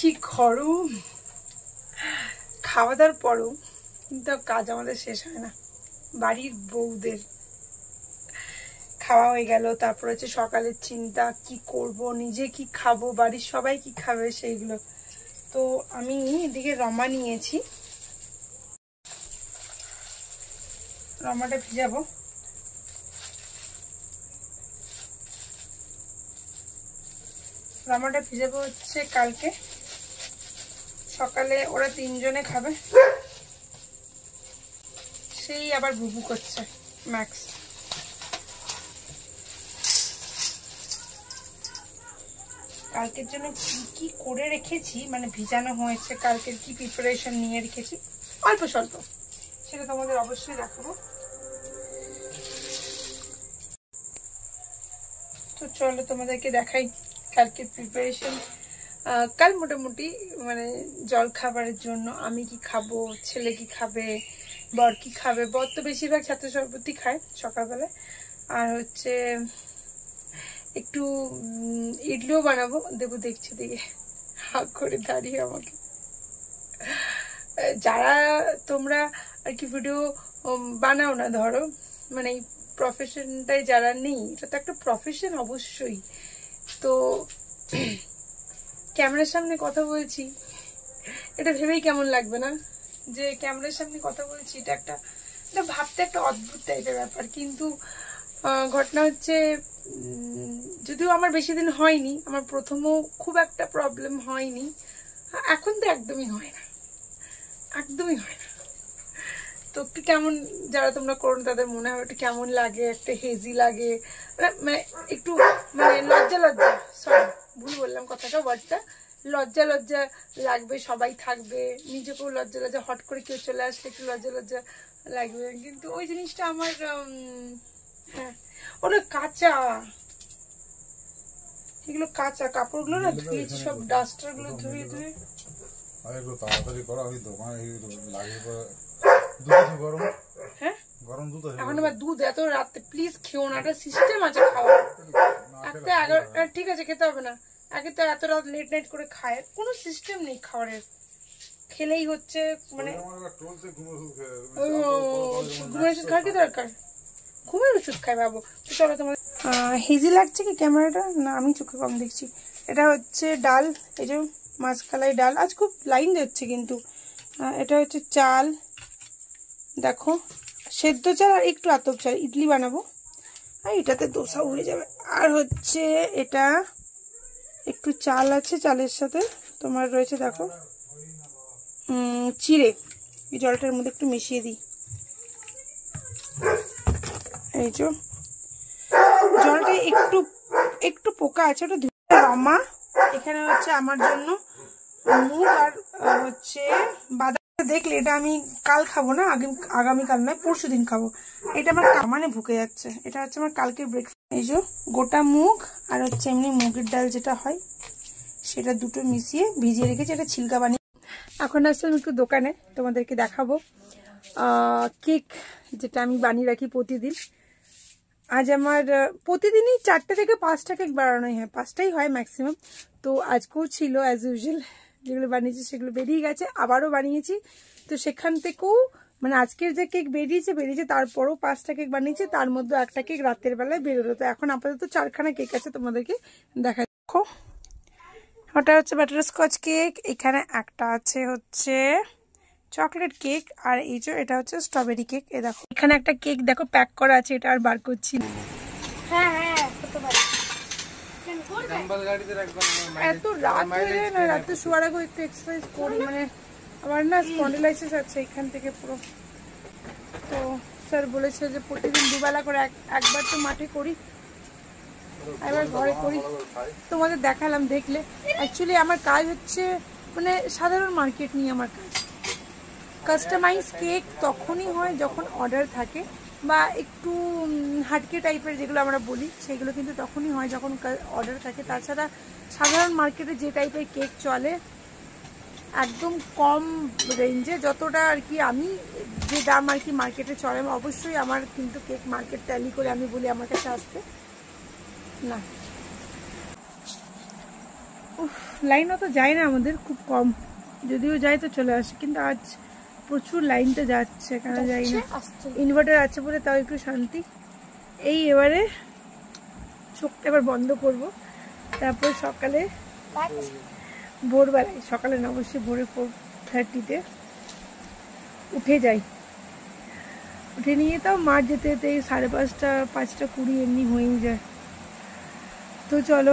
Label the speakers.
Speaker 1: কি গরম, খাওয়া দাওয়ার পরও কিন্তু কাজ আমাদের শেষ হয় না। বাড়ির বউদের খাওয়া হয়ে গেল, তারপর হচ্ছে সকালের চিন্তা, কি করব, নিজে কি খাবো, বাড়ির সবাই কি খাবে সেইগুলো। তো আমি এদিকে রমা নিয়েছি, রমাটা ভিজাবো। রমাটা ভিজাবো হচ্ছে কালকে সকালে, ওরা 3 জনে খাবে। সেই আবার বুবু করছে ম্যাক্স। কালকের জন্য কি কি করে রেখেছি, মানে ভিজানো হয়েছে, কালকের কি প্রিপারেশন নিয়ে রেখেছি অল্প স্বল্প, সেটা তোমাদের অবশ্যই দেখাবো। তো চলো তোমাদেরকে দেখাই কালকের প্রিপারেশন। কাল মোটামুটি মানে জল খাবারের জন্য আমি কি খাবো, ছেলে কি খাবে, বর কি খাবে। বর তো বেশিরভাগ ছাত্র শরবতই খায় সকালবেলায়, আর হচ্ছে একটু ইডলিও বানাবো দেবো। দেখছে দিকে হাঁ করে দাঁড়িয়ে আমাকে। যারা তোমরা আর কি ভিডিও বানাও না, ধরো মানে এই প্রফেশনটাই যারা নেই, এটা তো একটা প্রফেশন অবশ্যই। তো ক্যামেরার সামনে কথা বলছি, এটা ভেবেই কেমন লাগবে না যে ক্যামেরার সামনে কথা বলছি, এটা একটা ভাবতে একটা অদ্ভুত টাইপের ব্যাপার। কিন্তু ঘটনা হচ্ছে, যদিও আমার বেশি দিন হয়নি, আমার প্রথমও খুব একটা প্রবলেম হয়নি, এখন তো একদমই হয় না, একদমই হয় না। তো একটু কেমন, যারা তোমরা করো তাদের মনে হয় একটু কেমন লাগে, একটা হেজি লাগে, মানে একটু মানে লজ্জা লজ্জা, সরি ভুল বললাম কথাটা, ওয়ার্ডটা, লজ্জা লজ্জা লাগবে, সবাই থাকবে, নিজেকেও লজ্জা লজ্জা, হট করে কেউ চলে আসলে একটু লজ্জা লজ্জা লাগবে। কিন্তু ওই জিনিসটা আমার, হ্যাঁ ওটা কাঁচা, এগুলো কাঁচা কাপড়গুলো না ধুয়েছি, সব ডাস্টার গুলো ধুয়ে ধুয়ে। হ্যাঁ এখন আবার দুধ এত রাতে, প্লিজ খেও না, একটা সিস্টেম আছে খাওয়ার। একটা 11, ঠিক আছে খেতে হবে না, আগে তো এত রাত লেট নাইট করে খায়, কোনো সিস্টেম নেই খাবারের, খেলেই হচ্ছে মানে ঘুমের ওষুধ খাওয়ার কি দরকার, ঘুমের ওষুধ খাই ভাবো। তো চলো তোমার হেজি লাগছে কি ক্যামেরাটা, না আমি চোখে কম দেখছি। এটা হচ্ছে ডাল, এই যে মাছকালাই ডাল, আজ খুব লাইন যাচ্ছে কিন্তু। এটা হচ্ছে চাল, দেখো সেদ্ধ চাল আর একটু আতপ চাল, ইডলি বানাবো, আর এটাতে দোসাও হয়ে যাবে। আর হচ্ছে এটা একটু চাল আছে, চালের সাথে তোমার রয়েছে দেখো চিড়ে, এই জলটার মধ্যে একটু মিশিয়ে দিই, এই যে জলটা একটু একটু পোকা আছে, ওটা ধুয়ে। রমা এখানে হচ্ছে আমার জন্য মুগ আর হচ্ছে বাদাম, দেখলে এটা আমি কাল খাবো না, আগামীকাল নয় পরশু দিন খাবো। এটা আমার মানে ভুকে যাচ্ছে, এটা হচ্ছে আমার কালকের ব্রেকফাস্ট। এই যে গোটা মুগ আর হচ্ছে এমনি মুগের ডাল যেটা হয়, সেটা দুটো মিশিয়ে ভিজিয়ে রেখেছি, এটা ছিলকা বানিয়ে। এখন আসলে একটু দোকানে তোমাদেরকে দেখাবো কেক, যেটা আমি বানিয়ে রাখি প্রতিদিন। আজ আমার প্রতিদিনই 4টে থেকে 5টা কেক বানানোই হয়, 5টাই হয় ম্যাক্সিমাম। তো আজকেও ছিল অ্যাজ ইউজুয়াল, যেগুলো বানিয়েছি সেগুলো বেরিয়ে গেছে, আবারও বানিয়েছি। তো সেখান থেকেও মানে আজকের যে কেক বেরিয়েছে তারপরও 5টা কেক বানিয়েছি, তার মধ্যে একটা কেক রাতের বেলায় বেরোলো। তো এখন আপাতত 4খানা কেক আছে, তোমাদেরকে দেখা দেখো। ওটা হচ্ছে বাটারস্কচ কেক, এখানে একটা আছে হচ্ছে চকলেট কেক, আর এই যে এটা হচ্ছে স্ট্রবেরি কেক। এ দেখো এখানে একটা কেক দেখো প্যাক করা আছে, এটা আর বার করছি না। হ্যাঁ হতে পারে, এত রাত হয়ে যায় না, রাতে শোয়ার আগে একটু এক্সারসাইজ করি, মানে আমার না স্পন্ডিলাইসিস আছে এখান থেকে পুরো। তো স্যার বলেছে যে প্রতিদিন 2 বেলা করে একবার তো মাঠে করি, একবার ঘরে করি। তোমাদের দেখালাম, দেখলে। অ্যাকচুয়ালি আমার কাজ হচ্ছে মানে সাধারণ মার্কেট নিয়ে আমার কাজ। কাস্টমাইজ কেক তখনই হয় যখন অর্ডার থাকে, বা একটু হাটকে টাইপের যেগুলো আমরা বলি, সেগুলো কিন্তু তখনই হয় যখন অর্ডার থাকে। তাছাড়া সাধারণ মার্কেটে যে টাইপের কেক চলে একদম কম রেঞ্জে, যতটা আর কি আমি যে দাম আর কি মার্কেটে চলে, অবশ্যই আমার কিন্তু কেক মার্কেট ট্যালি করে আমি বলি আমার কাছে আসতে না। লাইনও তো যায় না আমাদের, খুব কম, যদিও যায় তো চলে আসে, কিন্তু আজ প্রচুর লাইনটা যাচ্ছে, কেন যাই না। ইনভার্টার আছে বলে তাও একটু শান্তি। এই এবারে চোখটা এবার বন্ধ করব, তারপর সকালে ভোরবেলায়, সকালে না অবশ্যই ভোরে 4:30 উঠে যাই। উঠে নিয়ে তাও মাঠ যেতে যেতে 5:30 5:20 এমনি হয়েই যায়। তো চলো